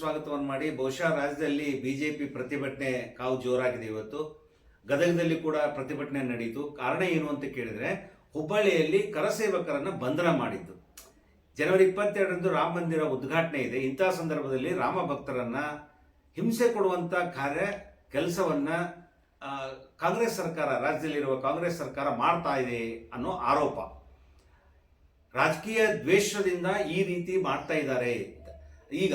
ಸ್ವಾಗತವನ್ನು ಮಾಡಿ. ಬಹುಶಃ ರಾಜ್ಯದಲ್ಲಿ ಬಿಜೆಪಿ ಪ್ರತಿಭಟನೆ ಕಾವು ಜೋರಾಗಿದೆ. ಇವತ್ತು ಗದಗದಲ್ಲಿ ಕೂಡ ಪ್ರತಿಭಟನೆ ನಡೆಯಿತು. ಕಾರಣ ಏನು ಅಂತ ಕೇಳಿದ್ರೆ, ಹುಬ್ಬಳ್ಳಿಯಲ್ಲಿ ಕರಸೇವಕರನ್ನ ಬಂಧನ ಮಾಡಿದ್ದು. ಜನವರಿ 22ರಂದು ರಾಮ ಮಂದಿರ ಉದ್ಘಾಟನೆ ಇದೆ. ಇಂತಹ ಸಂದರ್ಭದಲ್ಲಿ ರಾಮ ಭಕ್ತರನ್ನ ಹಿಂಸೆ ಕೊಡುವಂತ ಕೆಲಸವನ್ನ ಕಾಂಗ್ರೆಸ್ ಸರ್ಕಾರ, ರಾಜ್ಯದಲ್ಲಿರುವ ಕಾಂಗ್ರೆಸ್ ಸರ್ಕಾರ ಮಾಡ್ತಾ ಇದೆ ಅನ್ನೋ ಆರೋಪ. ರಾಜಕೀಯ ದ್ವೇಷದಿಂದ ಈ ರೀತಿ ಮಾಡ್ತಾ ಇದ್ದಾರೆ. ಈಗ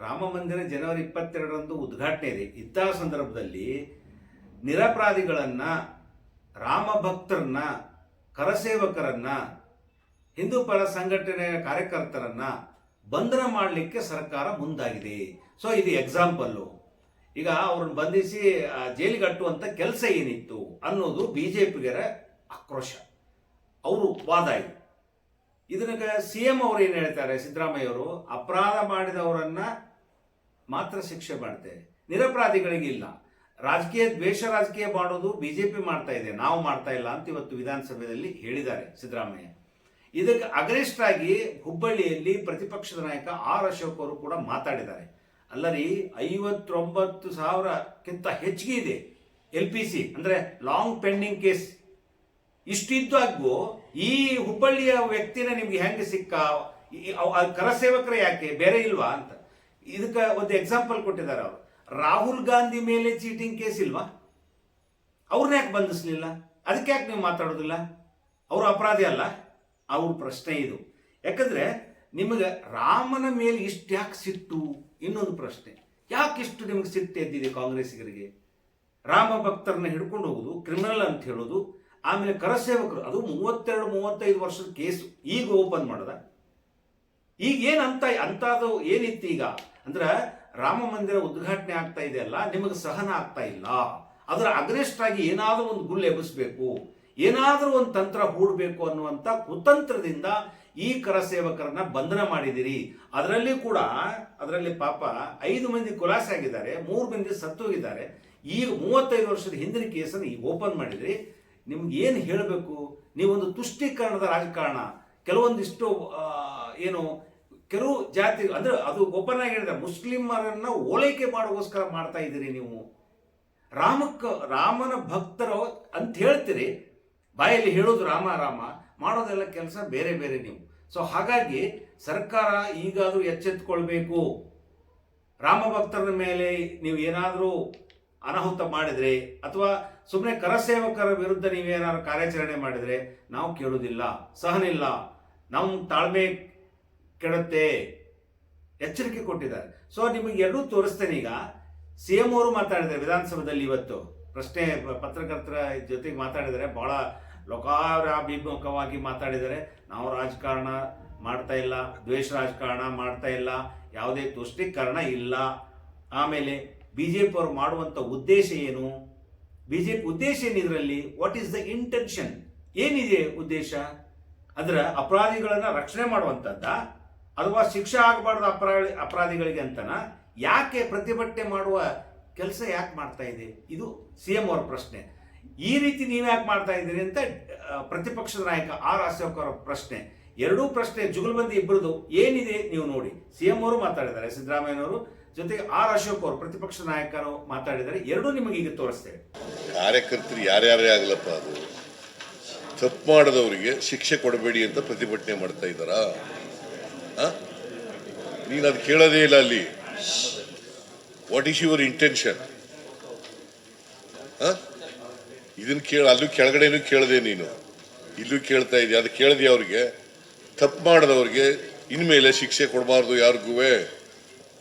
ರಾಮ ಮಂದಿರ ಜನವರಿ 22ರಂದು ಉದ್ಘಾಟನೆ ಇದೆ. ಇಂತಹ ಸಂದರ್ಭದಲ್ಲಿ ನಿರಪರಾಧಿಗಳನ್ನ, ರಾಮ ಭಕ್ತರನ್ನ, ಕರಸೇವಕರನ್ನ, ಹಿಂದೂ ಪರ ಸಂಘಟನೆಯ ಕಾರ್ಯಕರ್ತರನ್ನ ಬಂಧನ ಮಾಡಲಿಕ್ಕೆ ಸರ್ಕಾರ ಮುಂದಾಗಿದೆ. ಸೊ ಇದು ಎಕ್ಸಾಂಪಲ್ಲು. ಈಗ ಅವ್ರನ್ನ ಬಂಧಿಸಿ ಜೈಲಿಗೆ ಕಟ್ಟುವಂಥ ಕೆಲಸ ಏನಿತ್ತು ಅನ್ನೋದು ಬಿಜೆಪಿಗರ ಆಕ್ರೋಶ, ಅವರು ವಾದ ಇದೆ. ಇದನ್ನ CM ಅವರು ಏನು ಹೇಳ್ತಾರೆ, ಸಿದ್ದರಾಮಯ್ಯ ಅವರು, ಅಪರಾಧ ಮಾಡಿದವರನ್ನ ಮಾತ್ರ ಶಿಕ್ಷೆ ಮಾಡ್ತೇವೆ, ನಿರಪರಾಧಿಗಳಿಗೆ ಇಲ್ಲ. ರಾಜಕೀಯ ಮಾಡೋದು ಬಿಜೆಪಿ ಮಾಡ್ತಾ ಇದೆ, ನಾವು ಮಾಡ್ತಾ ಇಲ್ಲ ಅಂತ ಇವತ್ತು ವಿಧಾನಸಭೆಯಲ್ಲಿ ಹೇಳಿದ್ದಾರೆ ಸಿದ್ದರಾಮಯ್ಯ. ಇದಕ್ಕೆ ಅಗ್ರೆಸ್ಟ್ ಆಗಿ ಹುಬ್ಬಳ್ಳಿಯಲ್ಲಿ ಪ್ರತಿಪಕ್ಷದ ನಾಯಕ ಆರ್ ಅಶೋಕ್ ಅವರು ಕೂಡ ಮಾತಾಡಿದ್ದಾರೆ. ಅಲ್ಲರಿ, 59,000ಕ್ಕಿಂತ ಹೆಚ್ಚಿಗೆ ಇದೆ LPC ಅಂದ್ರೆ ಲಾಂಗ್ ಪೆಂಡಿಂಗ್ ಕೇಸ್. ಇಷ್ಟಿದ್ದಾಗೂ ಈ ಹುಬ್ಬಳ್ಳಿಯ ವ್ಯಕ್ತಿನ ನಿಮ್ಗೆ ಹೆಂಗೆ ಸಿಕ್ಕ, ಕರಸೇವಕರು ಯಾಕೆ ಬೇರೆ ಇಲ್ವಾ ಅಂತ. ಇದಕ್ಕೆ ಒಂದು ಎಕ್ಸಾಂಪಲ್ ಕೊಟ್ಟಿದ್ದಾರೆ ಅವರು. ರಾಹುಲ್ ಗಾಂಧಿ ಮೇಲೆ ಚೀಟಿಂಗ್ ಕೇಸ್ ಇಲ್ವಾ? ಅವ್ರನ್ನ ಯಾಕೆ ಬಂಧಿಸ್ಲಿಲ್ಲ? ಅದಕ್ಕೆ ಯಾಕೆ ನೀವು ಮಾತಾಡೋದಿಲ್ಲ? ಅವರು ಅಪರಾಧಿ ಅಲ್ಲ? ಅವ್ರ ಪ್ರಶ್ನೆ ಇದು. ಯಾಕಂದ್ರೆ ನಿಮಗೆ ರಾಮನ ಮೇಲೆ ಇಷ್ಟು ಯಾಕೆ ಸಿಟ್ಟು? ಇನ್ನೊಂದು ಪ್ರಶ್ನೆ, ಯಾಕೆ ಇಷ್ಟು ನಿಮಗೆ ಸಿಟ್ಟು ಎದ್ದಿದೆ ಕಾಂಗ್ರೆಸ್ಸಿಗರಿಗೆ? ರಾಮ ಭಕ್ತರನ್ನ ಹಿಡ್ಕೊಂಡು ಹೋಗುದು ಕ್ರಿಮಿನಲ್ ಅಂತ ಹೇಳೋದು, ಆಮೇಲೆ ಕರಸೇವಕರು, ಅದು 32-35 ವರ್ಷದ ಕೇಸು ಈಗ ಓಪನ್ ಮಾಡದ. ಈಗ ಅಂತದು ಏನಿತ್ತು ಈಗ ಅಂದ್ರೆ, ರಾಮ ಮಂದಿರ ಉದ್ಘಾಟನೆ ಆಗ್ತಾ ಇದೆ ಅಲ್ಲ, ನಿಮಗೆ ಸಹನ ಆಗ್ತಾ ಇಲ್ಲ. ಅದರ ಅಗ್ರೆಸ್ಟ್ ಆಗಿ ಏನಾದರೂ ಒಂದು ಗುಳ್ಳು ಎಬ್ಬಿಸ್ಬೇಕು, ಏನಾದರೂ ಒಂದು ತಂತ್ರ ಹೂಡಬೇಕು ಅನ್ನುವಂಥ ಕುತಂತ್ರದಿಂದ ಈ ಕರಸೇವಕರನ್ನ ಬಂಧನ ಮಾಡಿದಿರಿ. ಅದರಲ್ಲಿ ಪಾಪ 5 ಮಂದಿ ಖುಲಾಸೆ ಆಗಿದ್ದಾರೆ, 3 ಮಂದಿ ಸತ್ತೋಗಿದ್ದಾರೆ. ಈಗ 35 ವರ್ಷದ ಹಿಂದಿನ ಕೇಸನ್ನು ಈಗ ಓಪನ್ ಮಾಡಿದ್ರಿ. ನಿಮ್ಗೆ ಏನು ಹೇಳಬೇಕು? ನೀವೊಂದು ತುಷ್ಟೀಕರಣದ ರಾಜಕಾರಣ, ಕೆಲವೊಂದಿಷ್ಟು ಕೆಲವು ಜಾತಿ ಅಂದ್ರೆ, ಅದು ಓಪನ್ ಆಗಿ ಹೇಳಿದ್ರೆ ಮುಸ್ಲಿಮರನ್ನ ಓಲೈಕೆ ಮಾಡೋಗೋಸ್ಕರ ಮಾಡ್ತಾ ಇದ್ದೀರಿ ನೀವು. ರಾಮನ ಭಕ್ತರು ಅಂತ ಹೇಳ್ತೀರಿ, ಬಾಯಲ್ಲಿ ಹೇಳೋದು ರಾಮ ರಾಮ, ಮಾಡೋದೆಲ್ಲ ಕೆಲಸ ಬೇರೆ ಬೇರೆ ನೀವು. ಸೊ ಹಾಗಾಗಿ ಸರ್ಕಾರ ಈಗಾದರೂ ಎಚ್ಚೆತ್ತುಕೊಳ್ಬೇಕು. ರಾಮ ಭಕ್ತರ ಮೇಲೆ ನೀವು ಏನಾದರೂ ಅನಾಹುತ ಮಾಡಿದ್ರೆ, ಅಥವಾ ಸುಮ್ಮನೆ ಕರಸೇವಕರ ವಿರುದ್ಧ ನೀವೇನಾದ್ರು ಕಾರ್ಯಾಚರಣೆ ಮಾಡಿದ್ರೆ ನಾವು ಕೇಳೋದಿಲ್ಲ, ಸಹನಿಲ್ಲ, ನಮ್ಮ ತಾಳ್ಮೆ ಕೆಡುತ್ತೆ, ಎಚ್ಚರಿಕೆ ಕೊಟ್ಟಿದ್ದಾರೆ. ಸೊ ನಿಮಗೆ ಎರಡೂ ತೋರಿಸ್ತೇನೆ. ಈಗ CM ಅವರು ಮಾತಾಡಿದ್ದಾರೆ ವಿಧಾನಸಭೆಯಲ್ಲಿ ಇವತ್ತು, ಪ್ರಶ್ನೆ ಪತ್ರಕರ್ತರ ಜೊತೆಗೆ ಮಾತಾಡಿದರೆ, ಬಹಳ ಲೋಕಾಭಿಮುಖವಾಗಿ ಮಾತಾಡಿದ್ದಾರೆ. ನಾವು ರಾಜಕಾರಣ ಮಾಡ್ತಾ ಇಲ್ಲ, ದ್ವೇಷ ರಾಜಕಾರಣ ಮಾಡ್ತಾ ಇಲ್ಲ, ಯಾವುದೇ ತುಷ್ಟೀಕರಣ ಇಲ್ಲ. ಆಮೇಲೆ ಬಿಜೆಪಿ ಅವರು ಮಾಡುವಂಥ ಉದ್ದೇಶ ಏನು? ಬಿಜೆಪಿ ಉದ್ದೇಶ ಏನಿದ್ರಲ್ಲಿ? What is the intention? ಏನಿದೆ ಉದ್ದೇಶ? ಅಂದ್ರೆ ಅಪರಾಧಿಗಳನ್ನ ರಕ್ಷಣೆ ಮಾಡುವಂಥದ್ದ, ಅಥವಾ ಶಿಕ್ಷೆ ಆಗಬಾರ್ದು ಅಪರಾಧಿಗಳಿಗೆ ಅಂತನ? ಯಾಕೆ ಪ್ರತಿಭಟನೆ ಮಾಡುವ ಕೆಲಸ ಯಾಕೆ ಮಾಡ್ತಾ ಇದೆ? ಇದು CM ಅವರ ಪ್ರಶ್ನೆ. ಈ ರೀತಿ ನೀವು ಯಾಕೆ ಮಾಡ್ತಾ ಇದ್ದೀರಿ ಅಂತ ಪ್ರತಿಪಕ್ಷದ ನಾಯಕ ಆರ್ ಅಶೋಕ್ ಅವರ ಪ್ರಶ್ನೆ. ಎರಡೂ ಪ್ರಶ್ನೆ ಜುಗಲ್ಬಂದಿ ಇಬ್ಬರದು ಏನಿದೆ ನೀವು ನೋಡಿ. CM ಅವರು ಮಾತಾಡಿದ್ದಾರೆ, ಸಿದ್ದರಾಮಯ್ಯನವರು, ಜೊತೆಗೆ ಆರ್ ಅಶೋಕ್ ಅವರು ಪ್ರತಿಪಕ್ಷ ನಾಯಕರು ಮಾತಾಡಿದ್ದಾರೆ. ಎರಡೂ ನಿಮಗೆ ಈಗ ತೋರಿಸ್ತೇವೆ. ಕಾರ್ಯಕರ್ತರು ಯಾರ್ಯಾರೇ ಆಗಲಪ್ಪ, ಅದು ತಪ್ಪು ಮಾಡದವರಿಗೆ ಶಿಕ್ಷೆ ಕೊಡಬೇಡಿ ಅಂತ ಪ್ರತಿಭಟನೆ ಮಾಡ್ತಾ ಇದ್ದಾರಾ? ನೀನು ಅದು ಕೇಳೋದೇ ಇಲ್ಲ ಅಲ್ಲಿ. What is your intention? ಇದನ್ನ ಅಲ್ಲೂ ಕೆಳಗಡೆನೂ ಕೇಳದೆ, ನೀನು ಇಲ್ಲೂ ಕೇಳ್ತಾ ಇದೆಯಾ? ಅದು ಕೇಳದೆ ಅವ್ರಿಗೆ, ತಪ್ಪು ಮಾಡದವ್ರಿಗೆ ಇನ್ಮೇಲೆ ಶಿಕ್ಷೆ ಕೊಡಬಾರ್ದು ಯಾರಿಗೂ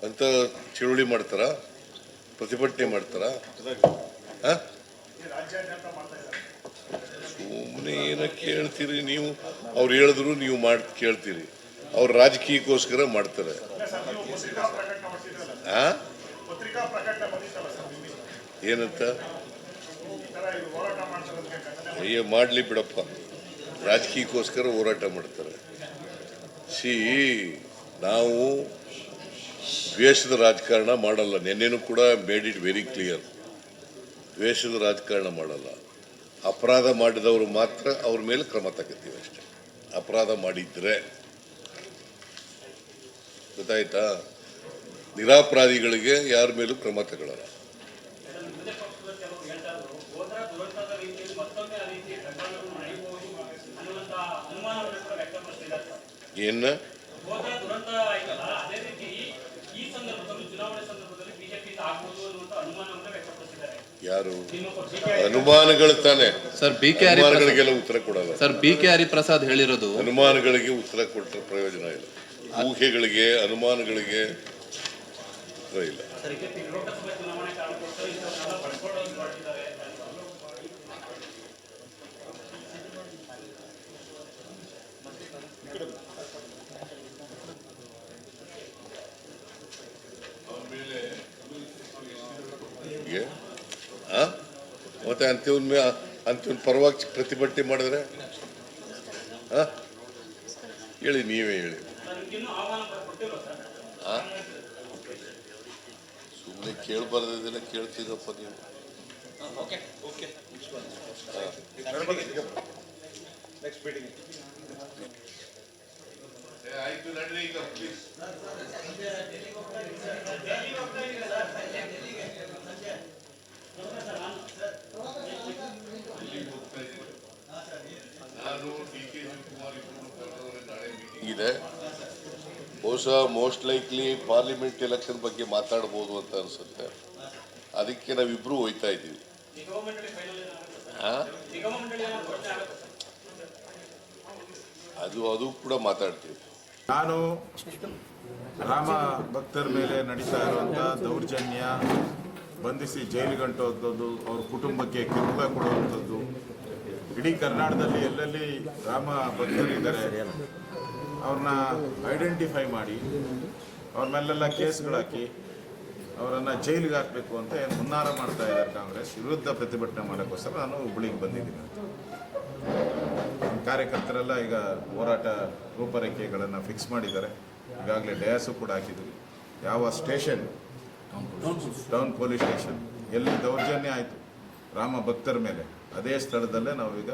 ಅಂತ ಚಳುವಳಿ ಮಾಡ್ತಾರ, ಪ್ರತಿಭಟನೆ ಮಾಡ್ತಾರ? ಸುಮ್ಮನೆ ಏನ ಕೇಳ್ತೀರಿ ನೀವು? ಅವ್ರು ಹೇಳಿದ್ರು ನೀವು ಕೇಳ್ತೀರಿ. ಅವ್ರು ರಾಜಕೀಯಕ್ಕೋಸ್ಕರ ಮಾಡ್ತಾರೆ. ಏನಂತ? ಮಾಡ್ಲಿ ಬಿಡಪ್ಪ, ರಾಜಕೀಯಕ್ಕೋಸ್ಕರ ಹೋರಾಟ ಮಾಡ್ತಾರೆ. ನಾವು ದ್ವೇಷದ ರಾಜಕಾರಣ ಮಾಡಲ್ಲ. ನೆನ್ನೆನೂ ಕೂಡ ಮೇಡ್ ಇಟ್ ವೆರಿ ಕ್ಲಿಯರ್, ದ್ವೇಷದ ರಾಜಕಾರಣ ಮಾಡಲ್ಲ. ಅಪರಾಧ ಮಾಡಿದವರು ಮಾತ್ರ ಅವ್ರ ಮೇಲೆ ಕ್ರಮ ತಗೋತೀವಿ ಅಷ್ಟೇ. ಅಪರಾಧ ಮಾಡಿದ್ರೆ ಗೊತ್ತಾಯ್ತಾ? ನಿರಪರಾಧಿಗಳಿಗೆ ಯಾರ ಮೇಲೂ ಕ್ರಮ ತಗೊಳ್ಳಲ್ಲ. ಏನ ಯಾರು ಅನುಮಾನಗಳು ತಾನೆ ಸರ್, ಅನುಮಾನಗಳಿಗೆಲ್ಲ ಉತ್ತರ ಕೊಡಲ್ಲ ಸರ್. BK ಹರಿಪ್ರಸಾದ್ ಹೇಳಿರೋದು ಅನುಮಾನಗಳಿಗೆ ಉತ್ತರ ಕೊಟ್ಟರೆ ಪ್ರಯೋಜನ ಇಲ್ಲ. ಊಹೆಗಳಿಗೆ ಅನುಮಾನಗಳಿಗೆ ಉತ್ತರ ಇಲ್ಲ. ಮತ್ತೆ ಅಂತಿಮ ಪರವಾಗಿ ಪ್ರತಿಭಟನೆ ಮಾಡಿದ್ರೆ ಹೇಳಿ, ನೀವೇ ಹೇಳಿ. ಸುಮ್ಮನೆ ಕೇಳಬಾರ್ದಿಲ್ಲ, ಕೇಳ್ತೀರಪ್ಪ ನೀವು. ಆಯ್ತು, ನಡ್ರಿ ಈಗ ಪ್ಲೀಸ್. ಇದೆ ಬಹುಶಃ ಮೋಸ್ಟ್ ಲೈಕ್ಲಿ ಪಾರ್ಲಿಮೆಂಟ್ ಎಲೆಕ್ಷನ್ ಬಗ್ಗೆ ಮಾತಾಡ್ಬೋದು ಅಂತ ಅನ್ಸುತ್ತೆ. ಅದಕ್ಕೆ ನಾವಿಬ್ರು ಹೋಯ್ತಾ ಇದ್ದೀವಿ. ಅದು ಕೂಡ ಮಾತಾಡ್ತೀವಿ. ನಾನು ರಾಮ ಭಕ್ತರ ಮೇಲೆ ನಡೀತಾ ಇರುವಂಥ ದೌರ್ಜನ್ಯ, ಬಂಧಿಸಿ ಜೈಲಿಗಂಟುವಂಥದ್ದು, ಅವ್ರ ಕುಟುಂಬಕ್ಕೆ ಕಿರುಕುಳ ಕೊಡುವಂಥದ್ದು, ಇಡೀ ಕರ್ನಾಟಕದಲ್ಲಿ ಎಲ್ಲೆಲ್ಲಿ ರಾಮ ಭಕ್ತರಿದ್ದಾರೆ ಅವ್ರನ್ನ ಐಡೆಂಟಿಫೈ ಮಾಡಿ ಅವ್ರ ಮೇಲೆಲ್ಲ ಕೇಸ್ಗಳಾಕಿ ಅವರನ್ನು ಜೈಲಿಗೆ ಹಾಕಬೇಕು ಅಂತ ಏನು ಹುನ್ನಾರ ಮಾಡ್ತಾ ಇದ್ದಾರೆ ಕಾಂಗ್ರೆಸ್. ವಿರುದ್ಧ ಪ್ರತಿಭಟನೆ ಮಾಡೋಕ್ಕೋಸ್ಕರ ನಾನು ಹುಬ್ಬಳ್ಳಿಗೆ ಬಂದಿದ್ದೀನಿ. ಕಾರ್ಯಕರ್ತರೆಲ್ಲ ಈಗ ಹೋರಾಟ ರೂಪರೇಖೆಗಳನ್ನು ಫಿಕ್ಸ್ ಮಾಡಿದ್ದಾರೆ. ಈಗಾಗಲೇ ಡಯಾಸು ಕೂಡ ಹಾಕಿದ್ವಿ. ಯಾವ ಸ್ಟೇಷನ್, ಟೌನ್ ಪೊಲೀಸ್ ಸ್ಟೇಷನ್ ಎಲ್ಲಿ ದೌರ್ಜನ್ಯ ಆಯಿತು ರಾಮ ಭಕ್ತರ ಮೇಲೆ, ಅದೇ ಸ್ಥಳದಲ್ಲೇ ನಾವೀಗ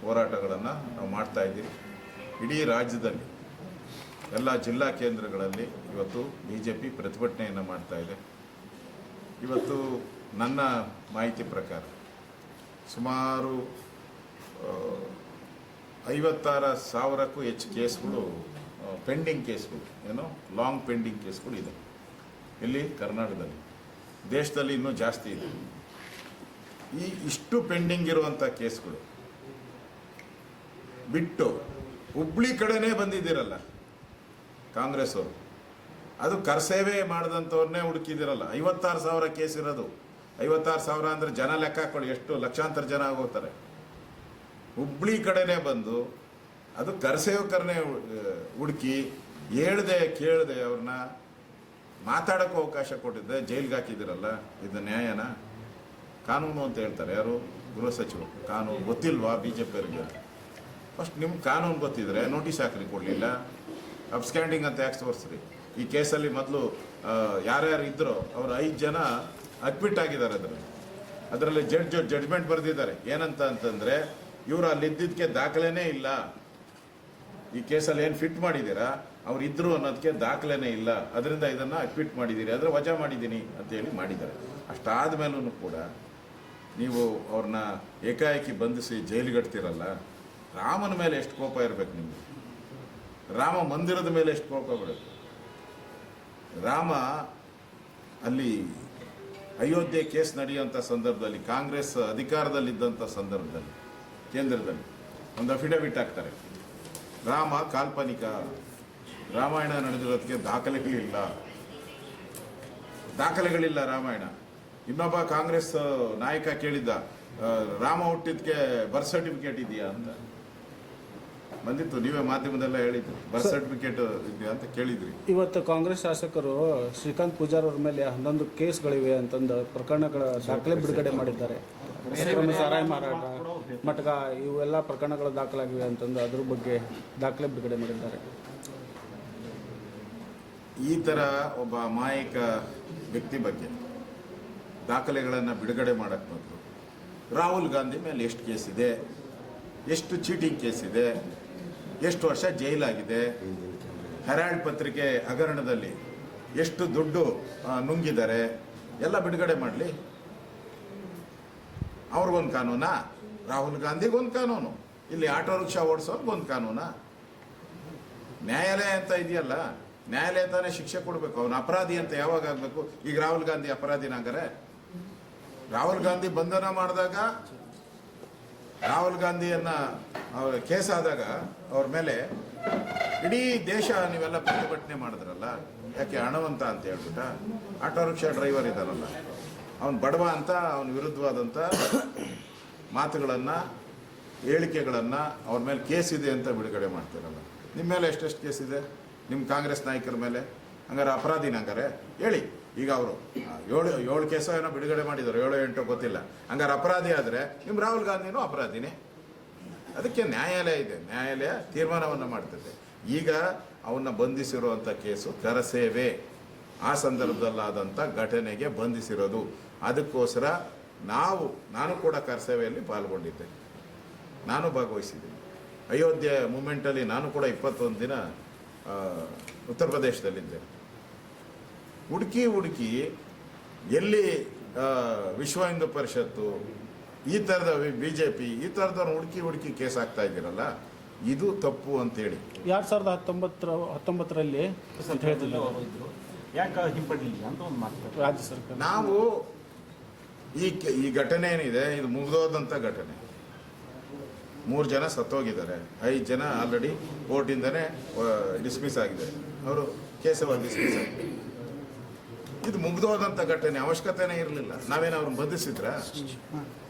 ಹೋರಾಟಗಳನ್ನು ನಾವು ಮಾಡ್ತಾ ಇದ್ದೀವಿ. ಇಡೀ ರಾಜ್ಯದಲ್ಲಿ ಎಲ್ಲ ಜಿಲ್ಲಾ ಕೇಂದ್ರಗಳಲ್ಲಿ ಇವತ್ತು BJP ಪ್ರತಿಭಟನೆಯನ್ನು ಮಾಡ್ತಾ ಇದೆ. ಇವತ್ತು ನನ್ನ ಮಾಹಿತಿ ಪ್ರಕಾರ ಸುಮಾರು 56,000ಕ್ಕೂ ಹೆಚ್ಚು ಕೇಸ್ಗಳು, ಪೆಂಡಿಂಗ್ ಕೇಸ್ಗಳು, ಏನೋ ಲಾಂಗ್ ಪೆಂಡಿಂಗ್ ಕೇಸ್ಗಳು ಇದೆ ಇಲ್ಲಿ ಕರ್ನಾಟಕದಲ್ಲಿ. ದೇಶದಲ್ಲಿ ಇನ್ನೂ ಜಾಸ್ತಿ ಇದೆ. ಇಷ್ಟು ಪೆಂಡಿಂಗ್ ಇರುವಂಥ ಕೇಸ್ಗಳು ಬಿಟ್ಟು ಹುಬ್ಳಿ ಕಡೆನೇ ಬಂದಿದ್ದೀರಲ್ಲ ಕಾಂಗ್ರೆಸ್ ಅವರು, ಅದು ಕರ್ಸೇವೆ ಮಾಡಿದಂಥವ್ರನ್ನೇ ಹುಡುಕಿದಿರಲ್ಲ. 56,000 ಕೇಸ್ ಇರೋದು. 56,000 ಅಂದರೆ ಜನ ಲೆಕ್ಕ ಹಾಕೊಳ್ಳಿ, ಎಷ್ಟು ಲಕ್ಷಾಂತರ ಜನ ಆಗೋಗ್ತಾರೆ. ಹುಬ್ಳಿ ಕಡೆನೇ ಬಂದು ಅದು ಕರ್ಸೇವಕರನ್ನೇ ಹುಡುಕಿ ಹೇಳ್ದೆ ಕೇಳದೆ ಅವ್ರನ್ನ ಮಾತಾಡೋಕ್ಕೂ ಅವಕಾಶ ಕೊಟ್ಟಿದ್ದೆ ಜೈಲಿಗೆ ಹಾಕಿದಿರಲ್ಲ. ಇದು ನ್ಯಾಯನ? ಕಾನೂನು ಅಂತ ಹೇಳ್ತಾರೆ ಯಾರು? ಗೃಹ ಸಚಿವರು. ಕಾನೂನು ಗೊತ್ತಿಲ್ವಾ BJP ಅವರಿಗೆ? ಫಸ್ಟ್ ನಿಮ್ಗೆ ಕಾನೂನು ಗೊತ್ತಿದ್ರೆ ನೋಟಿಸ್ ಹಾಕ್ರಿ, ಕೊಡಲಿಲ್ಲ. ಅಬ್ಸ್ಕ್ಯಾಂಡಿಂಗ್ ಅಂತ ಯಾಕೆ ತೋರಿಸ್ರಿ? ಈ ಕೇಸಲ್ಲಿ ಮೊದಲು ಯಾರ್ಯಾರು ಇದ್ದರೋ ಅವರು 5 ಜನ ಅಡ್ಮಿಟ್ ಆಗಿದ್ದಾರೆ. ಅದರಲ್ಲಿ ಜಡ್ಜ್ಮೆಂಟ್ ಬರೆದಿದ್ದಾರೆ. ಏನಂತ ಅಂತಂದರೆ ಇವರು ಅಲ್ಲಿದ್ದಕ್ಕೆ ದಾಖಲೆನೇ ಇಲ್ಲ. ಈ ಕೇಸಲ್ಲಿ ಏನು ಫಿಟ್ ಮಾಡಿದ್ದೀರಾ ಅವ್ರು ಇದ್ರು ಅನ್ನೋದಕ್ಕೆ ದಾಖಲೆನೇ ಇಲ್ಲ, ಅದರಿಂದ ಇದನ್ನು ಅಡ್ಮಿಟ್ ಮಾಡಿದ್ದೀರಿ, ಆದರೆ ವಜಾ ಮಾಡಿದ್ದೀನಿ ಅಂತೇಳಿ ಮಾಡಿದ್ದಾರೆ. ಅಷ್ಟಾದ ಮೇಲೂ ಕೂಡ ನೀವು ಅವ್ರನ್ನ ಏಕಾಏಕಿ ಬಂಧಿಸಿ ಜೈಲಿಗಡ್ತೀರಲ್ಲ. ರಾಮನ ಮೇಲೆ ಎಷ್ಟು ಕೋಪ ಇರಬೇಕು ನಿಮಗೆ? ರಾಮ ಮಂದಿರದ ಮೇಲೆ ಎಷ್ಟು ಕೋಪ ಬರಬೇಕು? ರಾಮ ಅಲ್ಲಿ ಅಯೋಧ್ಯೆ ಕೇಸ್ ನಡೆಯುವಂಥ ಸಂದರ್ಭದಲ್ಲಿ, ಕಾಂಗ್ರೆಸ್ ಅಧಿಕಾರದಲ್ಲಿದ್ದಂಥ ಸಂದರ್ಭದಲ್ಲಿ ಕೇಂದ್ರದಲ್ಲಿ ಒಂದು ಅಫಿಡವಿಟ್ ಹಾಕ್ತಾರೆ, ರಾಮ ಕಾಲ್ಪನಿಕ, ರಾಮಾಯಣ ನಡೆದಿರೋದಕ್ಕೆ ದಾಖಲೆಗಳಿಲ್ಲ ರಾಮಾಯಣ. ಇನ್ನೊಬ್ಬ ಕಾಂಗ್ರೆಸ್ ನಾಯಕ ಕೇಳಿದ್ದ, ರಾಮ ಹುಟ್ಟಿದ್ಕೆ ಬರ್ತ್ ಸರ್ಟಿಫಿಕೇಟ್ ಇದೆಯಾ ಅಂತ. ಬಂದಿತ್ತು, ನೀವೇ ಮಾಧ್ಯಮದೆಲ್ಲ ಹೇಳಿದ್ರಿ, ಬರ್ತ್ ಸರ್ಟಿಫಿಕೇಟ್ ಇದೆಯಾ ಅಂತ ಕೇಳಿದ್ರಿ. ಇವತ್ತು ಕಾಂಗ್ರೆಸ್ ಶಾಸಕರು ಶ್ರೀಕಾಂತ್ ಪೂಜಾರ್ ಅವ್ರ ಮೇಲೆ 11 ಕೇಸ್ಗಳಿವೆ ಅಂತಂದು ಪ್ರಕರಣಗಳ ದಾಖಲೆ ಬಿಡುಗಡೆ ಮಾಡಿದ್ದಾರೆ. ಸಾರಾಯಿ ಮಾರಾಟ, ಮಟಕ, ಇವೆಲ್ಲ ಪ್ರಕರಣಗಳು ದಾಖಲಾಗಿವೆ ಅಂತಂದು ಅದ್ರ ಬಗ್ಗೆ ದಾಖಲೆ ಬಿಡುಗಡೆ ಮಾಡಿದ್ದಾರೆ. ಈ ಥರ ಒಬ್ಬ ಅಮಾಯಕ ವ್ಯಕ್ತಿ ಬಗ್ಗೆ ದಾಖಲೆಗಳನ್ನು ಬಿಡುಗಡೆ ಮಾಡೋಕ್ಕೆ ಮೊದಲು ರಾಹುಲ್ ಗಾಂಧಿ ಮೇಲೆ ಎಷ್ಟು ಕೇಸ್ ಇದೆ, ಎಷ್ಟು ಚೀಟಿಂಗ್ ಕೇಸ್ ಇದೆ, ಎಷ್ಟು ವರ್ಷ ಜೈಲಾಗಿದೆ, ಹೆರಾಲ್ಡ್ ಪತ್ರಿಕೆ ಹಗರಣದಲ್ಲಿ ಎಷ್ಟು ದುಡ್ಡು ನುಂಗಿದ್ದಾರೆ ಎಲ್ಲ ಬಿಡುಗಡೆ ಮಾಡಲಿ. ಅವ್ರಿಗೊಂದು ಕಾನೂನಾ? ರಾಹುಲ್ ಗಾಂಧಿಗೊಂದು ಕಾನೂನು, ಇಲ್ಲಿ ಆಟೋ ರಿಕ್ಷಾ ಓಡಿಸೋರ್ಗೊಂದು ಕಾನೂನಾ? ನ್ಯಾಯಾಲಯ ಅಂತ ಇದೆಯಲ್ಲ, ನ್ಯಾಯಾಲಯ ತಾನೇ ಶಿಕ್ಷೆ ಕೊಡಬೇಕು. ಅವನು ಅಪರಾಧಿ ಅಂತ ಯಾವಾಗ ಆಗಬೇಕು? ಈಗ ರಾಹುಲ್ ಗಾಂಧಿ ಅಪರಾಧಿನಾಗರೆ? ರಾಹುಲ್ ಗಾಂಧಿ ಬಂಧನ ಮಾಡಿದಾಗ, ರಾಹುಲ್ ಗಾಂಧಿಯನ್ನ ಅವ್ರ ಕೇಸ್ ಆದಾಗ ಅವ್ರ ಮೇಲೆ ಇಡೀ ದೇಶ ನೀವೆಲ್ಲ ಪ್ರತಿಭಟನೆ ಮಾಡಿದ್ರಲ್ಲ, ಯಾಕೆ? ಹಣವಂತ ಅಂತ ಹೇಳ್ಬಿಟ್ಟ. ಆಟೋ ರಿಕ್ಷಾ ಡ್ರೈವರ್ ಇದ್ದಾನಲ್ಲ, ಅವನು ಬಡವ ಅಂತ ಅವನ ವಿರುದ್ಧವಾದಂಥ ಮಾತುಗಳನ್ನು, ಹೇಳಿಕೆಗಳನ್ನು, ಅವ್ರ ಮೇಲೆ ಕೇಸ್ ಇದೆ ಅಂತ ಬಿಡುಗಡೆ ಮಾಡ್ತೀರಲ್ಲ. ನಿಮ್ಮ ಮೇಲೆ ಎಷ್ಟೆಷ್ಟು ಕೇಸ್ ಇದೆ ನಿಮ್ಮ ಕಾಂಗ್ರೆಸ್ ನಾಯಕರ ಮೇಲೆ? ಹಂಗಾರೆ ಅಪರಾಧಿನ? ಹಂಗಾರೆ ಹೇಳಿ. ಈಗ ಅವರು ಏಳು ಕೇಸೋ ಏನೋ ಬಿಡುಗಡೆ ಮಾಡಿದರು, 7-8 ಗೊತ್ತಿಲ್ಲ. ಹಂಗಾರೆ ಅಪರಾಧಿ ಆದರೆ ನಿಮ್ಮ ರಾಹುಲ್ ಗಾಂಧಿನೂ ಅಪರಾಧಿನೇ. ಅದಕ್ಕೆ ನ್ಯಾಯಾಲಯ ಇದೆ, ನ್ಯಾಯಾಲಯ ತೀರ್ಮಾನವನ್ನು ಮಾಡ್ತದೆ. ಈಗ ಅವನ್ನ ಬಂಧಿಸಿರುವಂಥ ಕೇಸು ಕರಸೇವೆ, ಆ ಸಂದರ್ಭದಲ್ಲಾದಂಥ ಘಟನೆಗೆ ಬಂಧಿಸಿರೋದು. ಅದಕ್ಕೋಸ್ಕರ ನಾನು ಕೂಡ ಕರಸೇವೆಯಲ್ಲಿ ಪಾಲ್ಗೊಂಡಿದ್ದೆ, ನಾನು ಭಾಗವಹಿಸಿದ್ದೀನಿ. ಅಯೋಧ್ಯೆ ಮೂಮೆಂಟಲ್ಲಿ ನಾನು ಕೂಡ 21 ದಿನ ಉತ್ತರ ಪ್ರದೇಶದಲ್ಲಿದ್ದೆ. ಹುಡುಕಿ ಎಲ್ಲಿ ವಿಶ್ವ ಹಿಂದೂ ಪರಿಷತ್ತು, ಈ ಥರದ BJP, ಈ ಥರದವ್ರು ಹುಡುಕಿ ಕೇಸ್ ಆಗ್ತಾ ಇದ್ದೀರಲ್ಲ, ಇದು ತಪ್ಪು ಅಂತೇಳಿ 2019ರಲ್ಲಿ ಯಾಕೆ ಹಿಂಪಡಲಿಲ್ಲ ಅಂತ ಒಂದು ಮಾತು ರಾಜ್ಯ ಸರ್ಕಾರ. ನಾವು ಈ ಘಟನೆ ಏನಿದೆ ಇದು ಮುಗಿದೋದಂಥ ಘಟನೆ. 3 ಜನ ಸತ್ತೋಗಿದ್ದಾರೆ, 5 ಜನ ಆಲ್ರೆಡಿ ಕೋರ್ಟಿಂದನೇ ಡಿಸ್ಮಿಸ್ ಆಗಿದೆ, ಅವರು ಕೇಸವಾಗಿ ಡಿಸ್ಮಿಸ್ ಆಗಿದೆ. ಇದು ಮುಗಿದೋದಂಥ ಘಟನೆ, ಅವಶ್ಯಕತೆನೇ ಇರಲಿಲ್ಲ. ನಾವೇನು ಅವ್ರನ್ನ ಬಂಧಿಸಿದ್ರ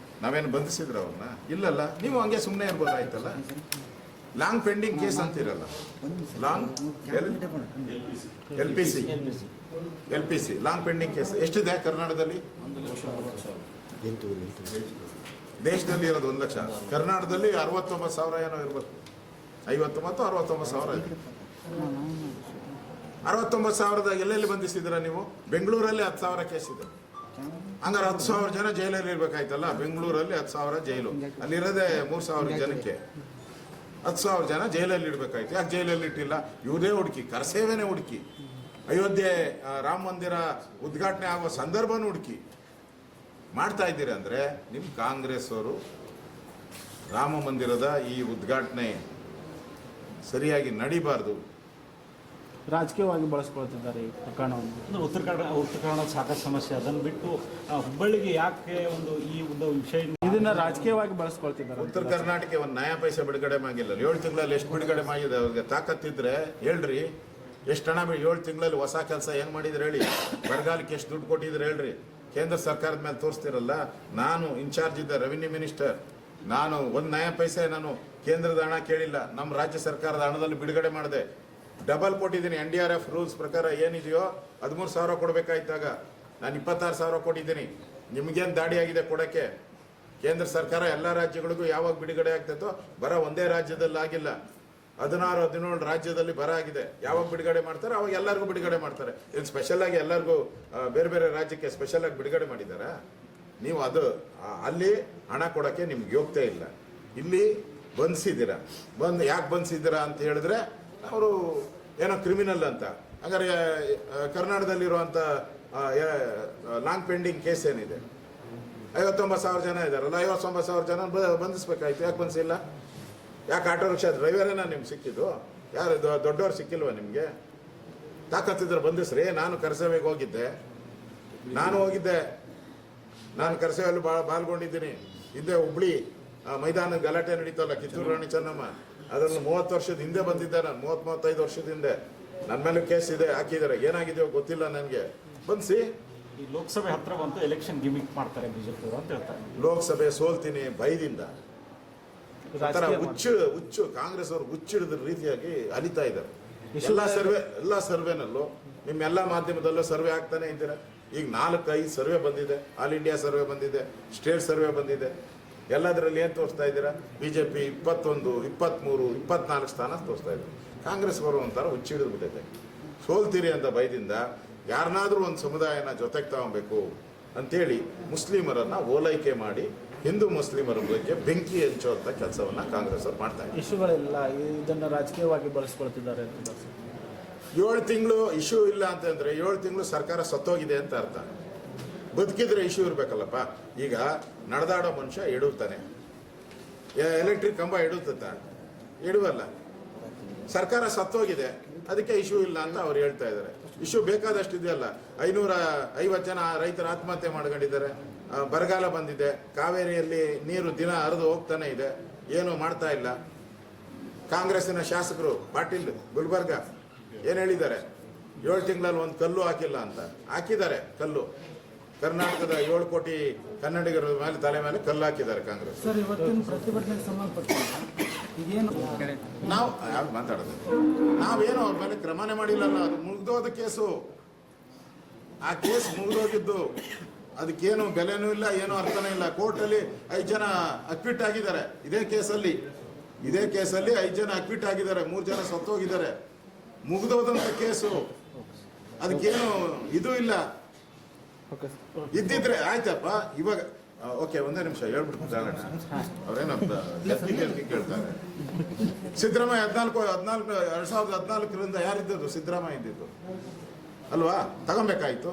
ಅವ್ರನ್ನ? ಇಲ್ಲಲ್ಲ. ನೀವು ಹಂಗೆ ಸುಮ್ಮನೆ ಇರ್ಬೋದಾಯ್ತಲ್ಲ. ಲಾಂಗ್ ಪೆಂಡಿಂಗ್ ಕೇಸ್ ಅಂತಿರಲ್ಲ, long LPC long pending case ಎಷ್ಟಿದೆ ಕರ್ನಾಟಕದಲ್ಲಿ? ದೇಶದಲ್ಲಿ ಇರೋದು 1 ಲಕ್ಷ, ಕರ್ನಾಟಕದಲ್ಲಿ 69,000 ಏನೋ ಇರ್ಬೇಕು, 59,000-69,000 ಇದೆ. 69,000 ಎಲ್ಲೆಲ್ಲಿ ಬಂಧಿಸಿದ್ರ ನೀವು? ಬೆಂಗಳೂರಲ್ಲಿ 10,000 ಕೇಸ್ ಇದೆ. ಹಂಗಾರೆ 10,000 ಜನ ಜೈಲಲ್ಲಿ ಇರ್ಬೇಕಾಯ್ತಲ್ಲ. ಬೆಂಗಳೂರಲ್ಲಿ 10,000 ಜೈಲು, ಅಲ್ಲಿರೋದೇ 3,000 ಜನಕ್ಕೆ. 10,000 ಜನ ಜೈಲಲ್ಲಿ ಇಡಬೇಕಾಯ್ತು. ಯಾಕೆ ಜೈಲಲ್ಲಿ ಇಟ್ಟಿಲ್ಲ? ಇವುದೇ ಹುಡುಕಿ, ಕರಸೇವೆನೇ ಹುಡುಕಿ, ಅಯೋಧ್ಯೆ ರಾಮ ಮಂದಿರ ಉದ್ಘಾಟನೆ ಆಗುವ ಸಂದರ್ಭನೂ ಹುಡುಕಿ ಮಾಡ್ತಾ ಇದ್ದೀರಿ. ಅಂದರೆ ನಿಮ್ಮ ಕಾಂಗ್ರೆಸ್ ಅವರು ರಾಮ ಮಂದಿರದ ಈ ಉದ್ಘಾಟನೆ ಸರಿಯಾಗಿ ನಡಿಬಾರ್ದು, ರಾಜಕೀಯವಾಗಿ ಬಳಸ್ಕೊಳ್ತಿದ್ದಾರೆ ಈ ಪ್ರಕರಣವನ್ನು. ಅಂದ್ರೆ ಉತ್ತರ ಕನ್ನಡ ಸಾಕಷ್ಟು ಸಮಸ್ಯೆ, ಅದನ್ನು ಬಿಟ್ಟು ಹುಬ್ಬಳ್ಳಿಗೆ ಯಾಕೆ ಈ ವಿಷಯ ಇದನ್ನ ರಾಜಕೀಯವಾಗಿ ಬಳಸ್ಕೊಳ್ತಿದ್ದಾರೆ. ಉತ್ತರ ಕರ್ನಾಟಕ ಒಂದು ನಯಾ ಪೈಸೆ ಬಿಡುಗಡೆ ಆಗಿಲ್ಲ. 7 ತಿಂಗಳಲ್ಲಿ ಎಷ್ಟು ಬಿಡುಗಡೆ ಆಗಿದೆ? ಅವ್ರಿಗೆ ತಾಕತ್ತಿದ್ರೆ ಹೇಳ್ರಿ, ಎಷ್ಟು ಹಣ 7 ತಿಂಗಳಲ್ಲಿ ಹೊಸ ಕೆಲಸ ಹೆಂಗ್ ಮಾಡಿದ್ರೆ ಹೇಳಿ. ಬರಗಾಲಕ್ಕೆ ಎಷ್ಟು ದುಡ್ಡು ಕೊಟ್ಟಿದ್ರೆ ಹೇಳ್ರಿ. ಕೇಂದ್ರ ಸರ್ಕಾರದ ಮೇಲೆ ತೋರಿಸ್ತಿರಲ್ಲ. ನಾನು ಇನ್ಚಾರ್ಜ್ ಇದ್ದ ರೆವಿನ್ಯೂ ಮಿನಿಸ್ಟರ್, ನಾನು 1 ನಯಾ ಪೈಸೆ ನಾನು ಕೇಂದ್ರದ ಹಣ ಕೇಳಿಲ್ಲ, ನಮ್ಮ ರಾಜ್ಯ ಸರ್ಕಾರದ ಹಣದಲ್ಲಿ ಬಿಡುಗಡೆ ಮಾಡಿದೆ. ಡಬಲ್ ಕೊಟ್ಟಿದ್ದೀನಿ. NDRF ರೂಲ್ಸ್ ಪ್ರಕಾರ ಏನಿದೆಯೋ 13,000 ಕೊಡಬೇಕಾಯ್ತಾಗ ನಾನು 26,000 ಕೊಟ್ಟಿದ್ದೀನಿ. ನಿಮಗೇನು ದಾಡಿ ಆಗಿದೆ ಕೊಡೋಕ್ಕೆ? ಕೇಂದ್ರ ಸರ್ಕಾರ ಎಲ್ಲ ರಾಜ್ಯಗಳಿಗೂ ಯಾವಾಗ ಬಿಡುಗಡೆ ಆಗ್ತೈತೋ, ಬರ ಒಂದೇ ರಾಜ್ಯದಲ್ಲಿ ಆಗಿಲ್ಲ, 16-17 ರಾಜ್ಯದಲ್ಲಿ ಬರ ಆಗಿದೆ. ಯಾವಾಗ ಬಿಡುಗಡೆ ಮಾಡ್ತಾರೆ ಅವಾಗ ಎಲ್ಲರಿಗೂ ಬಿಡುಗಡೆ ಮಾಡ್ತಾರೆ. ಇದು ಸ್ಪೆಷಲ್ ಆಗಿ ಎಲ್ಲರಿಗೂ ಬೇರೆ ಬೇರೆ ರಾಜ್ಯಕ್ಕೆ ಸ್ಪೆಷಲ್ ಆಗಿ ಬಿಡುಗಡೆ ಮಾಡಿದಾರ? ನೀವು ಅದು ಅಲ್ಲಿ ಹಣ ಕೊಡೋಕ್ಕೆ ನಿಮ್ಗೆ ಯೋಗ್ಯತೆ ಇಲ್ಲ. ಇಲ್ಲಿ ಬಂಧಿಸಿದ್ದೀರಾ. ಯಾಕೆ ಬಂಧಿಸಿದ್ದೀರಾ ಅಂತ ಹೇಳಿದ್ರೆ ಅವರು ಏನೋ ಕ್ರಿಮಿನಲ್ ಅಂತ. ಹಾಗಾದ್ರೆ ಕರ್ನಾಟಕದಲ್ಲಿರುವಂಥ ಲಾಂಗ್ ಪೆಂಡಿಂಗ್ ಕೇಸ್ ಏನಿದೆ, 59,000 ಜನ ಇದ್ದಾರಲ್ಲ, 59,000 ಜನ ಬಂಧಿಸ್ಬೇಕಾಯ್ತು. ಯಾಕೆ ಬಂಧಿಸಿಲ್ಲ? ಯಾಕೆ ಆಟೋ ರಿಕ್ಷಾ ಡ್ರೈವರೇನ ನಿಮ್ಗೆ ಸಿಕ್ಕಿದ್ದು? ಯಾರು ದೊಡ್ಡವ್ರು ಸಿಕ್ಕಿಲ್ವ ನಿಮಗೆ? ತಾಕತ್ತಿದ್ರೆ ಬಂಧಿಸ್ರಿ. ನಾನು ಕರಸೇವೆಗೆ ಹೋಗಿದ್ದೆ, ನಾನು ಕರಸೇವೆಯಲ್ಲಿ ಪಾಲ್ಗೊಂಡಿದ್ದೀನಿ. ಹಿಂದೆ ಹುಬ್ಳಿ ಮೈದಾನ ಗಲಾಟೆ ನಡೀತಲ್ಲ, ಕಿತ್ತೂರು ರಾಣಿ ಚೆನ್ನಮ್ಮ, ಅದನ್ನು 30 ವರ್ಷದ ಹಿಂದೆ ಬಂದಿದ್ದೆ ನಾನು, 30-35 ವರ್ಷದ ಹಿಂದೆ. ನನ್ನ ಮೇಲೆ ಕೇಸ್ ಇದೆ, ಹಾಕಿದ್ದಾರೆ. ಏನಾಗಿದೆಯೋ ಗೊತ್ತಿಲ್ಲ ನನಗೆ. ಬಂಧಿಸಿ. ಈ ಲೋಕಸಭೆ ಹತ್ರ ಬಂತು, ಎಲೆಕ್ಷನ್ ಗಿಮಿಕ್ ಮಾಡ್ತಾರೆ ಬಿಜೆಪಿ ಅವರು ಅಂತ ಹೇಳ್ತಾರೆ. ಲೋಕಸಭೆ ಸೋಲ್ತೀನಿ ಭಯದಿಂದ. ಹುಚ್ಚು ಕಾಂಗ್ರೆಸ್ ಅವರು ಹುಚ್ಚಿಡಿದ ರೀತಿಯಾಗಿ ಅಲಿತಾ ಇದ್ದಾರೆ. ಎಲ್ಲ ಸರ್ವೆನಲ್ಲೂ ನಿಮ್ಮೆಲ್ಲ ಮಾಧ್ಯಮದಲ್ಲೂ ಸರ್ವೆ ಆಗ್ತಾನೆ ಇದ್ದೀರಾ. ಈಗ 4-5 ಸರ್ವೆ ಬಂದಿದೆ. ಆಲ್ ಇಂಡಿಯಾ ಸರ್ವೆ ಬಂದಿದೆ, ಸ್ಟೇಟ್ ಸರ್ವೆ ಬಂದಿದೆ. ಎಲ್ಲದರಲ್ಲಿ ಏನು ತೋರಿಸ್ತಾ ಇದ್ದೀರಾ? BJP 21, 23, 24 ಸ್ಥಾನ ತೋರಿಸ್ತಾ ಇದ್ದಾರೆ. ಕಾಂಗ್ರೆಸ್ ಅವರು ಒಂಥರ ಹುಚ್ಚಿಡಿದು ಬಿಟ್ಟಿದೆ. ಸೋಲ್ತೀರಿ ಅಂತ ಭಯದಿಂದ ಯಾರನ್ನಾದ್ರೂ ಒಂದು ಸಮುದಾಯನ ಜೊತೆಗೆ ತಗೊಬೇಕು ಅಂತೇಳಿ ಮುಸ್ಲಿಮರನ್ನ ಓಲೈಕೆ ಮಾಡಿ ಹಿಂದೂ ಮುಸ್ಲಿಮರ ಬಗ್ಗೆ ಬೆಂಕಿ ಹಂಚುವಂಥ ಕೆಲಸವನ್ನ ಕಾಂಗ್ರೆಸ್ ಅವರು ಮಾಡ್ತಾ ಇದ್ದಾರೆ. ಇಶ್ಯೂಗಳೆಲ್ಲ ಇದನ್ನ ರಾಜಕೀಯವಾಗಿ ಬಳಸ್ಕೊಳ್ತಿದ್ದಾರೆ ಅಂತ. 7 ತಿಂಗಳು ಇಶ್ಯೂ ಇಲ್ಲ ಅಂತಂದ್ರೆ 7 ತಿಂಗಳು ಸರ್ಕಾರ ಸತ್ತೋಗಿದೆ ಅಂತ ಅರ್ಥ. ಬದುಕಿದ್ರೆ ಇಶ್ಯೂ ಇರ್ಬೇಕಲ್ಲಪ್ಪ. ಈಗ ನಡೆದಾಡೋ ಮನುಷ್ಯ ಎಡುತ್ತಾನೆ, ಎಲೆಕ್ಟ್ರಿಕ್ ಕಂಬ ಎಡುತ್ತ ಎಡುವಲ್ಲ. ಸರ್ಕಾರ ಸತ್ತೋಗಿದೆ, ಅದಕ್ಕೆ ಇಶ್ಯೂ ಇಲ್ಲ ಅಂತ ಅವ್ರು ಹೇಳ್ತಾ ಇದ್ದಾರೆ. ಇಶ್ಯೂ ಬೇಕಾದಷ್ಟು ಇದೆಯಲ್ಲ. 550 ಜನ ರೈತರು ಆತ್ಮಹತ್ಯೆ ಮಾಡ್ಕೊಂಡಿದ್ದಾರೆ. ಬರಗಾಲ ಬಂದಿದೆ, ಕಾವೇರಿಯಲ್ಲಿ ನೀರು ದಿನ ಹರಿದು ಹೋಗ್ತಾನೆ ಇದೆ, ಏನು ಮಾಡ್ತಾ ಇಲ್ಲ. ಕಾಂಗ್ರೆಸ್ಸಿನ ಶಾಸಕರು ಪಾಟೀಲ್ ಗುಲ್ಬರ್ಗ ಏನು ಹೇಳಿದ್ದಾರೆ, 7 ತಿಂಗಳಲ್ಲಿ ಒಂದು ಕಲ್ಲು ಹಾಕಿಲ್ಲ ಅಂತ. ಹಾಕಿದ್ದಾರೆ ಕಲ್ಲು. ಕರ್ನಾಟಕದ 7 ಕೋಟಿ ಕನ್ನಡಿಗರ ಮೇಲೆ ತಲೆ ಮೇಲೆ ಕಲ್ಲು ಹಾಕಿದ್ದಾರೆ ಕಾಂಗ್ರೆಸ್. ಸರ್, ಇವತ್ತಿನ ಪ್ರತಿಭಟನೆಗೆ ಸಂಬಂಧಪಟ್ಟಂತೆ ಈಗೇನು ನಾವು ಯಾರು ಮಾತಾಡೋದು, ನಾವೇನು ಅವ್ರ ಮೇಲೆ ಕ್ರಮನೇ ಮಾಡಿಲ್ಲಲ್ಲ. ಅದು ಮುಗ್ದೋದ ಕೇಸು. ಆ ಕೇಸ್ ಮುಗ್ದೋಗಿದ್ದು, ಅದಕ್ಕೇನು ಬೆಲೆನೂ ಇಲ್ಲ, ಏನೂ ಅರ್ಥನೇ ಇಲ್ಲ. ಕೋರ್ಟಲ್ಲಿ 5 ಜನ ಅಕ್ವಿಟ್ ಆಗಿದ್ದಾರೆ. ಇದೇ ಕೇಸಲ್ಲಿ 5 ಜನ ಅಕ್ವಿಟ್ ಆಗಿದ್ದಾರೆ, 3 ಜನ ಸತ್ತೋಗಿದ್ದಾರೆ. ಮುಗ್ದೋದಂತ ಕೇಸು, ಅದಕ್ಕೇನು ಇದು ಇಲ್ಲ. ಇದ್ದಿದ್ರೆ ಆಯ್ತಪ್ಪ. ಇವಾಗ ಓಕೆ, ಒಂದೇ ನಿಮಿಷ ಹೇಳ್ಬಿಡ್ತಾರೆ. ಅವ್ರೇನೋ ಕೇಳ್ತಾರೆ. ಸಿದ್ದರಾಮಯ್ಯ 2014ರಿಂದ ಯಾರಿದ್ದದ್ದು? ಸಿದ್ದರಾಮಯ್ಯ ಇದ್ದಿದ್ದು ಅಲ್ವಾ? ತಗೊಬೇಕಾಯ್ತು.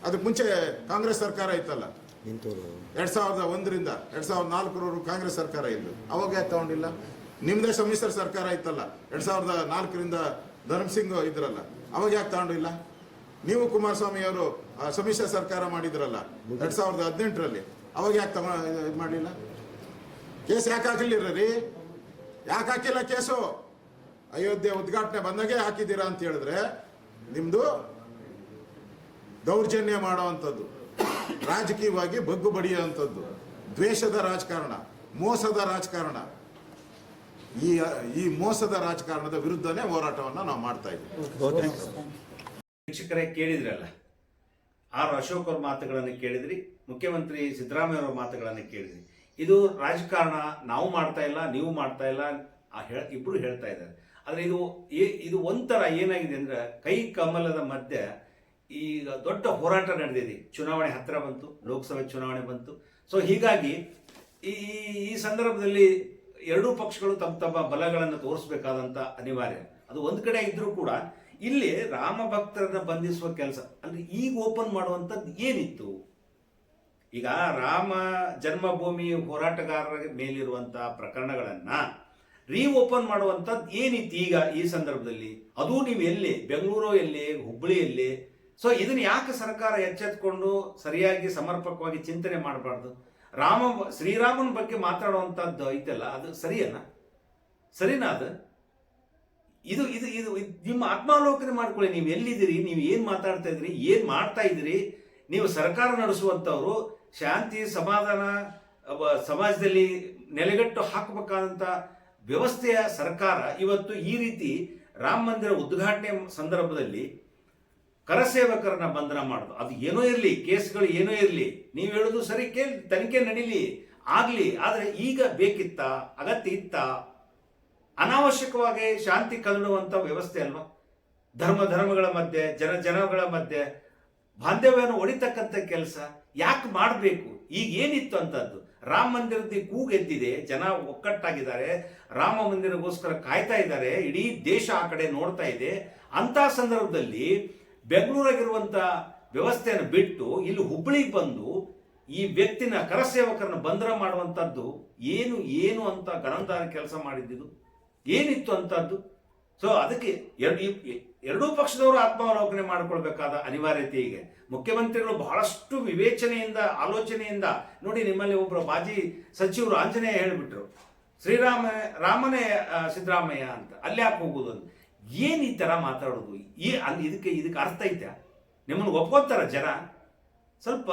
ಅದಕ್ಕೆ ಮುಂಚೆ ಕಾಂಗ್ರೆಸ್ ಸರ್ಕಾರ ಇತ್ತಲ್ಲ, 2001ರಿಂದ 2004 ಕಾಂಗ್ರೆಸ್ ಸರ್ಕಾರ ಇದ್ದು. ಅವಾಗ ಯಾಕೆ ತಗೊಂಡಿಲ್ಲ? ನಿಮ್ದೇ ಸಮ್ಮಿಶ್ರ ಸರ್ಕಾರ ಇತ್ತಲ್ಲ, 2004ರಿಂದ ಧರ್ಮಸಿಂಗ್ ಇದ್ರಲ್ಲ, ಅವಾಗ ಯಾಕೆ ತಗೊಂಡಿಲ್ಲ? ನೀವು ಕುಮಾರಸ್ವಾಮಿ ಅವರು ಸಮ್ಮಿಶ್ರ ಸರ್ಕಾರ ಮಾಡಿದ್ರಲ್ಲ 2018ರಲ್ಲಿ, ಅವಾಗ ಯಾಕೆ ಇದು ಮಾಡಲಿಲ್ಲ? ಕೇಸ್ ಯಾಕೆ ಹಾಕಲಿಲ್ಲ ರೀ? ಯಾಕೆ ಹಾಕಿಲ್ಲ ಕೇಸು? ಅಯೋಧ್ಯೆ ಉದ್ಘಾಟನೆ ಬಂದಾಗೆ ಹಾಕಿದ್ದೀರಾ ಅಂತ ಹೇಳಿದ್ರೆ ನಿಮ್ದು ದೌರ್ಜನ್ಯ ಮಾಡುವಂಥದ್ದು, ರಾಜಕೀಯವಾಗಿ ಬಗ್ಗು ಬಡಿಯುವಂಥದ್ದು, ದ್ವೇಷದ ರಾಜಕಾರಣ, ಮೋಸದ ರಾಜಕಾರಣ. ಈ ಮೋಸದ ರಾಜಕಾರಣದ ವಿರುದ್ಧನೇ ಹೋರಾಟವನ್ನು ನಾವು ಮಾಡ್ತಾ ಇದ್ದೀವಿ. ವೀಕ್ಷಕರೇ, ಕೇಳಿದ್ರಲ್ಲ, ಆರ್ ಅಶೋಕ್ ಅವ್ರ ಮಾತುಗಳನ್ನು ಕೇಳಿದ್ರಿ, ಮುಖ್ಯಮಂತ್ರಿ ಸಿದ್ದರಾಮಯ್ಯ ಅವರ ಮಾತುಗಳನ್ನು ಕೇಳಿದ್ರಿ. ಇದು ರಾಜಕಾರಣ ನಾವು ಮಾಡ್ತಾ ಇಲ್ಲ, ನೀವು ಮಾಡ್ತಾ ಇಲ್ಲ, ಇಬ್ರು ಹೇಳ್ತಾ ಇದ್ದಾರೆ. ಆದರೆ ಇದು ಒಂಥರ ಏನಾಗಿದೆ ಅಂದ್ರೆ, ಕೈ ಕಮಲದ ಮಧ್ಯೆ ಈಗ ದೊಡ್ಡ ಹೋರಾಟ ನಡೆದಿದೆ. ಚುನಾವಣೆ ಹತ್ತಿರ ಬಂತು, ಲೋಕಸಭೆ ಚುನಾವಣೆ ಬಂತು. ಸೊ ಹೀಗಾಗಿ ಈ ಸಂದರ್ಭದಲ್ಲಿ ಎರಡೂ ಪಕ್ಷಗಳು ತಮ್ಮ ತಮ್ಮ ಬಲಗಳನ್ನು ತೋರಿಸಬೇಕಾದಂತ ಅನಿವಾರ್ಯ. ಅದು ಒಂದು ಕಡೆ ಇದ್ರೂ ಕೂಡ ಇಲ್ಲಿ ರಾಮ ಭಕ್ತರನ್ನ ಬಂಧಿಸುವ ಕೆಲಸ ಅಂದ್ರೆ ಈಗ ಓಪನ್ ಮಾಡುವಂಥದ್ದು ಏನಿತ್ತು? ಈಗ ರಾಮ ಜನ್ಮಭೂಮಿ ಹೋರಾಟಗಾರರ ಮೇಲಿರುವಂತಹ ಪ್ರಕರಣಗಳನ್ನ ಓಪನ್ ಮಾಡುವಂಥದ್ದು ಏನಿತ್ತು ಈಗ ಈ ಸಂದರ್ಭದಲ್ಲಿ? ಅದು ನೀವು ಎಲ್ಲಿ, ಬೆಂಗಳೂರು ಎಲ್ಲಿ, ಹುಬ್ಬಳ್ಳಿಯಲ್ಲಿ? ಸೊ ಇದನ್ನ ಯಾಕೆ ಸರ್ಕಾರ ಎಚ್ಚೆತ್ಕೊಂಡು ಸರಿಯಾಗಿ ಸಮರ್ಪಕವಾಗಿ ಚಿಂತನೆ ಮಾಡಬಾರ್ದು? ಶ್ರೀರಾಮನ ಬಗ್ಗೆ ಮಾತಾಡುವಂಥದ್ದು ಐತಲ್ಲ, ಅದು ಸರಿನಾ? ಅದು ಇದು ಇದು ಇದು ನಿಮ್ಮ ಆತ್ಮಾವಲೋಕನೆ ಮಾಡ್ಕೊಳ್ಳಿ. ನೀವು ಎಲ್ಲಿದ್ದೀರಿ, ನೀವು ಏನು ಮಾತಾಡ್ತಾ ಇದ್ದೀರಿ, ಏನು ಮಾಡ್ತಾ ಇದ್ದೀರಿ? ನೀವು ಸರ್ಕಾರ ನಡೆಸುವಂಥವ್ರು, ಶಾಂತಿ ಸಮಾಧಾನ ಸಮಾಜದಲ್ಲಿ ನೆಲೆಗಟ್ಟು ಹಾಕಬೇಕಾದಂಥ ವ್ಯವಸ್ಥೆಯ ಸರ್ಕಾರ ಇವತ್ತು ಈ ರೀತಿ ರಾಮ ಮಂದಿರ ಉದ್ಘಾಟನೆ ಸಂದರ್ಭದಲ್ಲಿ ಕರಸೇವಕರನ್ನ ಬಂಧನ ಮಾಡೋದು. ಅದು ಏನೋ ಇರಲಿ, ಕೇಸ್ಗಳು ಏನೋ ಇರಲಿ, ನೀವು ಹೇಳೋದು ಸರಿ, ತನಿಖೆ ನಡೀಲಿ, ಆಗ್ಲಿ. ಆದರೆ ಈಗ ಬೇಕಿತ್ತ, ಅಗತ್ಯ ಇತ್ತ? ಅನಾವಶ್ಯಕವಾಗಿ ಶಾಂತಿ ಕದಡುವಂತ ವ್ಯವಸ್ಥೆ ಅಲ್ವಾ? ಧರ್ಮಗಳ ಮಧ್ಯೆ, ಜನಗಳ ಮಧ್ಯೆ ಬಾಂಧವ್ಯವನ್ನು ಒಡಿತಕ್ಕಂಥ ಕೆಲಸ ಯಾಕೆ ಮಾಡಬೇಕು? ಈಗ ಏನಿತ್ತು ಅಂತದ್ದು? ರಾಮ ಮಂದಿರದ ಕೂಗೆದ್ದಿದೆ, ಜನ ಒಕ್ಕಟ್ಟಾಗಿದ್ದಾರೆ, ರಾಮ ಮಂದಿರಗೋಸ್ಕರ ಕಾಯ್ತಾ ಇದ್ದಾರೆ, ಇಡೀ ದೇಶ ಆ ಕಡೆ ನೋಡ್ತಾ ಇದೆ. ಅಂತ ಸಂದರ್ಭದಲ್ಲಿ ಬೆಂಗಳೂರಾಗಿರುವಂತ ವ್ಯವಸ್ಥೆಯನ್ನು ಬಿಟ್ಟು ಇಲ್ಲಿ ಹುಬ್ಬಳ್ಳಿಗೆ ಬಂದು ಈ ವ್ಯಕ್ತಿನ ಕರಸೇವಕರನ್ನ ಬಂಧನ ಮಾಡುವಂತದ್ದು ಏನು ಅಂತ ಗಣಂದಾರ ಕೆಲಸ ಮಾಡಿದ್ದು ಏನಿತ್ತು ಅಂತದ್ದು? ಸೊ ಅದಕ್ಕೆ ಎರಡೂ ಪಕ್ಷದವರು ಆತ್ಮಾವಲೋಕನೆ ಮಾಡಿಕೊಳ್ಬೇಕಾದ ಅನಿವಾರ್ಯತೆ ಈಗ. ಮುಖ್ಯಮಂತ್ರಿಗಳು ಬಹಳಷ್ಟು ವಿವೇಚನೆಯಿಂದ, ಆಲೋಚನೆಯಿಂದ ನೋಡಿ, ನಿಮ್ಮಲ್ಲಿ ಒಬ್ಬರು ಮಾಜಿ ಸಚಿವರು ಆಂಜನೇಯ ಹೇಳಿಬಿಟ್ರು, ರಾಮನೇ ಸಿದ್ದರಾಮಯ್ಯ ಅಂತ, ಅಲ್ಲಿ ಯಾಕೆ ಹೋಗುದು ಅಂತ. ಏನ್ ಈ ತರ ಮಾತಾಡೋದು? ಇದಕ್ಕೆ ಅರ್ಥ ಐತೆ? ನಿಮ್ಮನ್ನು ಒಪ್ಕೋತಾರ ಜನ? ಸ್ವಲ್ಪ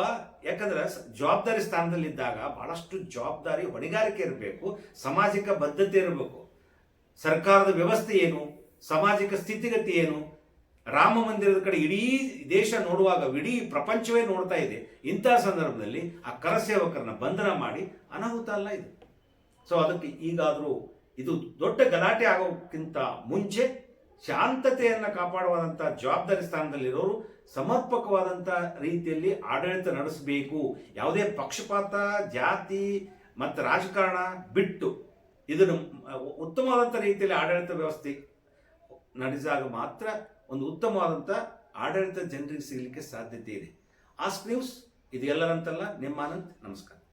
ಯಾಕಂದ್ರೆ ಜವಾಬ್ದಾರಿ ಸ್ಥಾನದಲ್ಲಿದ್ದಾಗ ಬಹಳಷ್ಟು ಜವಾಬ್ದಾರಿ, ಹೊಣೆಗಾರಿಕೆ ಇರಬೇಕು, ಸಾಮಾಜಿಕ ಬದ್ಧತೆ ಇರಬೇಕು. ಸರ್ಕಾರದ ವ್ಯವಸ್ಥೆ ಏನು, ಸಾಮಾಜಿಕ ಸ್ಥಿತಿಗತಿ ಏನು, ರಾಮ ಮಂದಿರದ ಕಡೆ ಇಡೀ ದೇಶ ನೋಡುವಾಗ ಇಡೀ ಪ್ರಪಂಚವೇ ನೋಡ್ತಾ ಇದೆ. ಇಂತಹ ಸಂದರ್ಭದಲ್ಲಿ ಆ ಕರಸೇವಕರನ್ನ ಬಂಧನ ಮಾಡಿ ಅನಾಹುತ ಅಲ್ಲ ಇದು. ಸೊ ಅದಕ್ಕೆ ಈಗಾದರೂ ಇದು ದೊಡ್ಡ ಗಲಾಟೆ ಆಗೋಕ್ಕಿಂತ ಮುಂಚೆ ಶಾಂತತೆಯನ್ನ ಕಾಪಾಡುವಂತ ಜವಾಬ್ದಾರಿ ಸ್ಥಾನದಲ್ಲಿರೋರು ಸಮರ್ಪಕವಾದಂತ ರೀತಿಯಲ್ಲಿ ಆಡಳಿತ ನಡೆಸಬೇಕು. ಯಾವುದೇ ಪಕ್ಷಪಾತ, ಜಾತಿ ಮತ್ತು ರಾಜಕಾರಣ ಬಿಟ್ಟು ಇದನ್ನು ಉತ್ತಮವಾದಂಥ ರೀತಿಯಲ್ಲಿ ಆಡಳಿತ ವ್ಯವಸ್ಥೆ ನಡೆಸಿದಾಗ ಮಾತ್ರ ಒಂದು ಉತ್ತಮವಾದಂಥ ಆಡಳಿತ ಜನರಿಗೆ ಸಿಗಲಿಕ್ಕೆ ಸಾಧ್ಯತೆ ಇದೆ. ಆಸ್ಕ್ ನ್ಯೂಸ್ ಇದು ಎಲ್ಲರಂತಲ್ಲ, ನಿಮ್ಮ ಆನಂದ್, ನಮಸ್ಕಾರ.